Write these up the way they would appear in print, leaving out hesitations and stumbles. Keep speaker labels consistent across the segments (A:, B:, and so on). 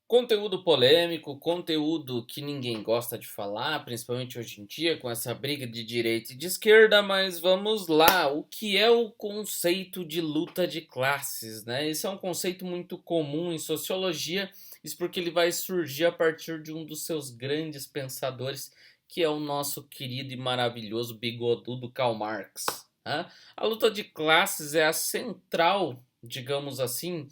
A: Conteúdo polêmico, conteúdo que ninguém gosta de falar, principalmente hoje em dia, com essa briga de direita e de esquerda, mas vamos lá. O que é o conceito de luta de classes, né? Esse é um conceito muito comum em sociologia, isso porque ele vai surgir a partir de um dos seus grandes pensadores, que é o nosso querido e maravilhoso bigodudo Karl Marx, né? A luta de classes é a central, digamos assim,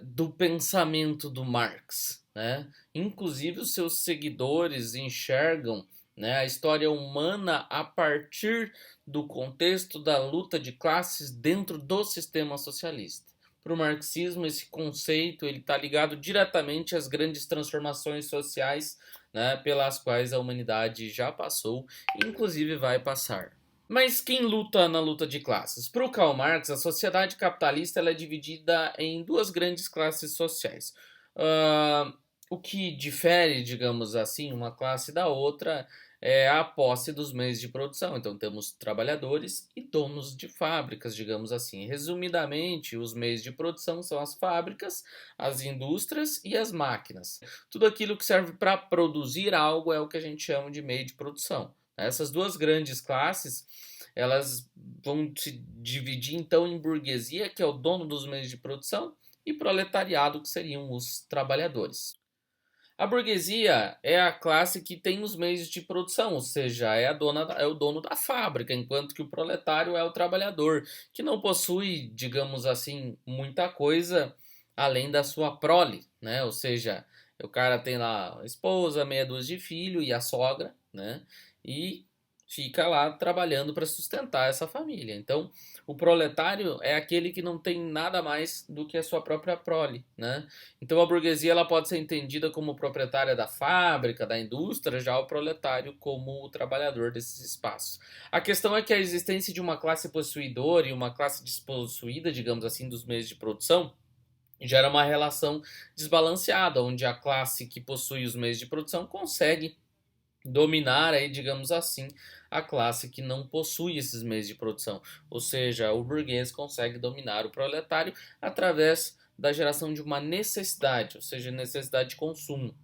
A: do pensamento do Marx, né? Inclusive os seus seguidores enxergam, né, a história humana a partir do contexto da luta de classes dentro do sistema socialista. Para o marxismo, esse conceito ele está ligado diretamente às grandes transformações sociais, né, pelas quais a humanidade já passou e inclusive vai passar. Mas quem luta na luta de classes? Para o Karl Marx, a sociedade capitalista ela é dividida em duas grandes classes sociais. Uh, o que difere, digamos assim, uma classe da outra é a posse dos meios de produção. Então temos trabalhadores e donos de fábricas, digamos assim. Resumidamente, os meios de produção são as fábricas, as indústrias e as máquinas. Tudo aquilo que serve para produzir algo é o que a gente chama de meio de produção. Essas duas grandes classes, elas vão se dividir então em burguesia, que é o dono dos meios de produção, e proletariado, que seriam os trabalhadores. A burguesia é a classe que tem os meios de produção, ou seja, é o dono da fábrica, enquanto que o proletário é o trabalhador, que não possui, digamos assim, muita coisa além da sua prole, né? Ou seja, o cara tem lá a esposa, meia dúzia de filho e a sogra, né? E fica lá trabalhando para sustentar essa família. Então, o proletário é aquele que não tem nada mais do que a sua própria prole, né? Então a burguesia ela pode ser entendida como proprietária da fábrica, da indústria, já o proletário como o trabalhador desses espaços. A questão é que a existência de uma classe possuidora e uma classe despossuída, digamos assim, dos meios de produção, gera uma relação desbalanceada, onde a classe que possui os meios de produção consegue dominar aí, digamos assim, a classe que não possui esses meios de produção. Ou seja, o burguês consegue dominar o proletário através da geração de uma necessidade, ou seja, necessidade de consumo,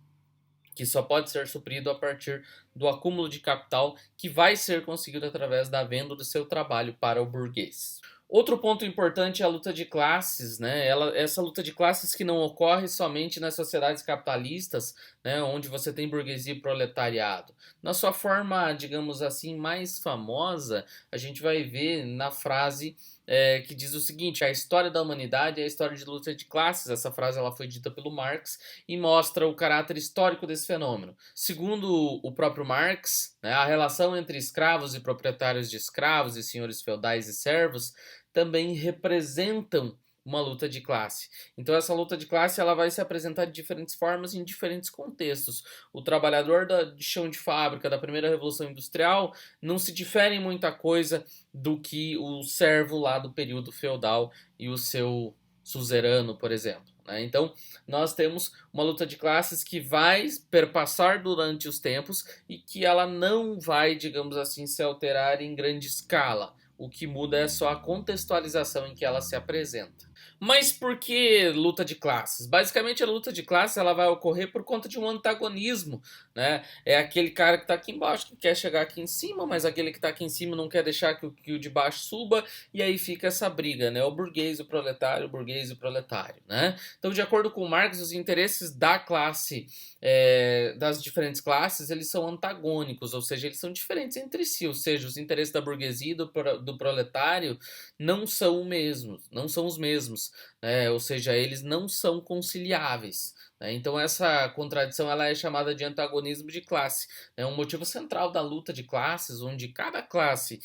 A: que só pode ser suprido a partir do acúmulo de capital que vai ser conseguido através da venda do seu trabalho para o burguês. Outro ponto importante é a luta de classes, né? Essa luta de classes que não ocorre somente nas sociedades capitalistas, né, onde você tem burguesia e proletariado. Na sua forma, digamos assim, mais famosa, a gente vai ver na frase que diz o seguinte: a história da humanidade é a história de luta de classes. Essa frase ela foi dita pelo Marx e mostra o caráter histórico desse fenômeno. Segundo o próprio Marx, né, a relação entre escravos e proprietários de escravos e senhores feudais e servos também representam uma luta de classe. Então essa luta de classe ela vai se apresentar de diferentes formas em diferentes contextos. O trabalhador de chão de fábrica da primeira revolução industrial não se difere em muita coisa do que o servo lá do período feudal e o seu suzerano, por exemplo. Então, nós temos uma luta de classes que vai perpassar durante os tempos e que ela não vai, digamos assim, se alterar em grande escala. O que muda é só a contextualização em que ela se apresenta. Mas por que luta de classes? Basicamente, a luta de classes ela vai ocorrer por conta de um antagonismo, né? É aquele cara que está aqui embaixo que quer chegar aqui em cima, mas aquele que está aqui em cima não quer deixar que o de baixo suba, e aí fica essa briga, né? O burguês e o proletário, o burguês e o proletário, né? Então, de acordo com Marx, os interesses da classe, das diferentes classes, eles são antagônicos, ou seja, eles são diferentes entre si, ou seja, os interesses da burguesia e do proletário não são os mesmos, né? Ou seja, eles não são conciliáveis. Né? Então essa contradição ela é chamada de antagonismo de classe. É um motivo central da luta de classes, onde cada classe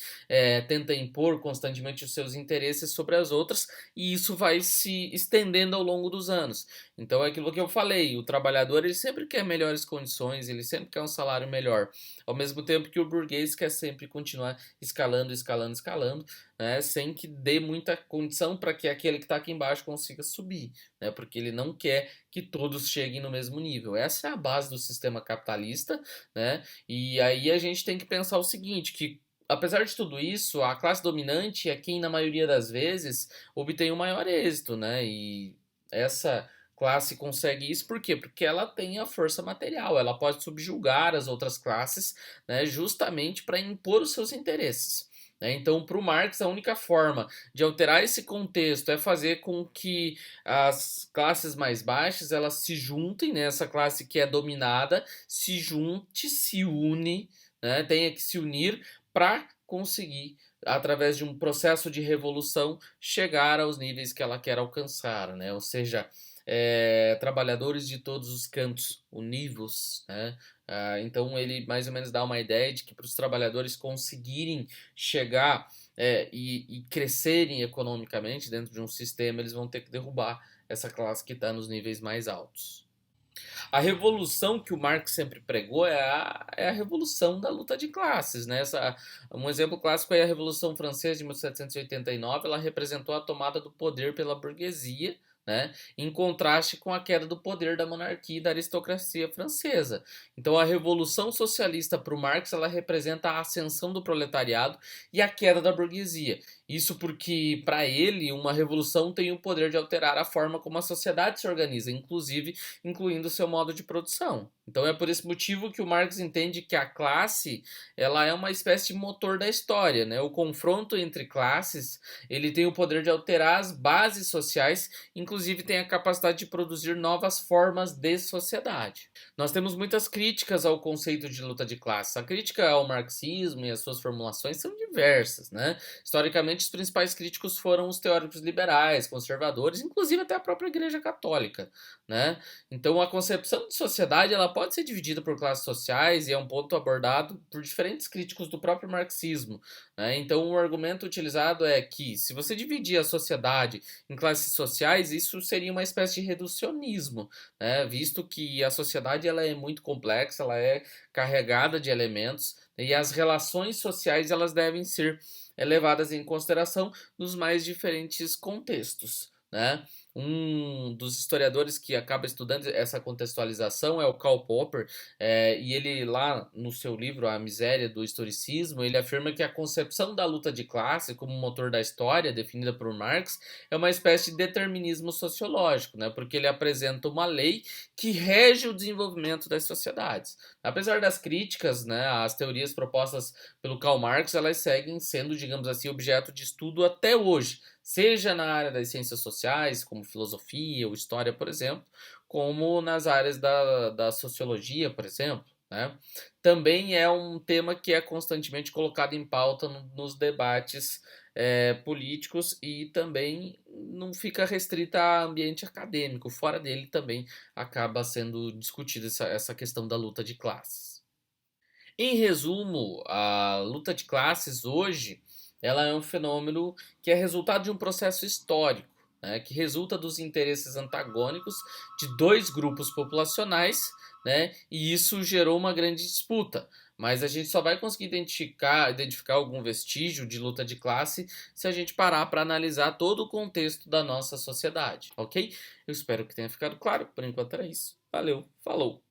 A: tenta impor constantemente os seus interesses sobre as outras, e isso vai se estendendo ao longo dos anos. Então é aquilo que eu falei, o trabalhador ele sempre quer melhores condições, ele sempre quer um salário melhor, ao mesmo tempo que o burguês quer sempre continuar escalando, escalando, escalando, né, sem que dê muita condição para que aquele que está aqui embaixo consiga subir, né, porque ele não quer que todos cheguem no mesmo nível. Essa é a base do sistema capitalista, né, e aí a gente tem que pensar o seguinte, que apesar de tudo isso, a classe dominante é quem, na maioria das vezes, obtém o maior êxito, né, e essa classe consegue isso, por quê? Porque ela tem a força material, ela pode subjugar as outras classes, né, justamente para impor os seus interesses. Né? Então, para o Marx, a única forma de alterar esse contexto é fazer com que as classes mais baixas elas se juntem, né? Essa classe que é dominada se junte, se une, né? Tenha que se unir para conseguir, através de um processo de revolução, chegar aos níveis que ela quer alcançar, né? Ou seja, trabalhadores de todos os cantos, univos, né? Então ele mais ou menos dá uma ideia de que para os trabalhadores conseguirem chegar e crescerem economicamente dentro de um sistema, eles vão ter que derrubar essa classe que está nos níveis mais altos. A revolução que o Marx sempre pregou é a revolução da luta de classes. Né? Um exemplo clássico é a Revolução Francesa de 1789, ela representou a tomada do poder pela burguesia, né, em contraste com a queda do poder da monarquia e da aristocracia francesa. Então a Revolução Socialista para o Marx ela representa a ascensão do proletariado e a queda da burguesia. Isso porque, para ele, uma revolução tem o poder de alterar a forma como a sociedade se organiza, inclusive incluindo o seu modo de produção. Então é por esse motivo que o Marx entende que a classe ela é uma espécie de motor da história. Né? O confronto entre classes ele tem o poder de alterar as bases sociais, inclusive tem a capacidade de produzir novas formas de sociedade. Nós temos muitas críticas ao conceito de luta de classes. A crítica ao marxismo e as suas formulações são diversas. Né? Historicamente, os principais críticos foram os teóricos liberais, conservadores, inclusive até a própria Igreja Católica. Né? Então, a concepção de sociedade ela pode ser dividida por classes sociais e é um ponto abordado por diferentes críticos do próprio marxismo. Né? Então, o argumento utilizado é que, se você dividir a sociedade em classes sociais, isso seria uma espécie de reducionismo, né? Visto que a sociedade ela é muito complexa, ela é carregada de elementos e as relações sociais elas devem ser levadas em consideração nos mais diferentes contextos. Né? Um dos historiadores que acaba estudando essa contextualização é o Karl Popper, e ele lá no seu livro A Miséria do Historicismo, ele afirma que a concepção da luta de classe como motor da história, definida por Marx, é uma espécie de determinismo sociológico, né? Porque ele apresenta uma lei que rege o desenvolvimento das sociedades. Apesar das críticas, né, as teorias propostas pelo Karl Marx, elas seguem sendo, digamos assim, objeto de estudo até hoje, seja na área das ciências sociais, como filosofia ou história, por exemplo, como nas áreas da sociologia, por exemplo. Né? Também é um tema que é constantemente colocado em pauta nos debates políticos e também não fica restrita a ambiente acadêmico. Fora dele também acaba sendo discutida essa questão da luta de classes. Em resumo, a luta de classes hoje ela é um fenômeno que é resultado de um processo histórico, né, que resulta dos interesses antagônicos de dois grupos populacionais, né, e isso gerou uma grande disputa. Mas a gente só vai conseguir identificar algum vestígio de luta de classe se a gente parar para analisar todo o contexto da nossa sociedade, ok? Eu espero que tenha ficado claro. Por enquanto era isso. Valeu, falou!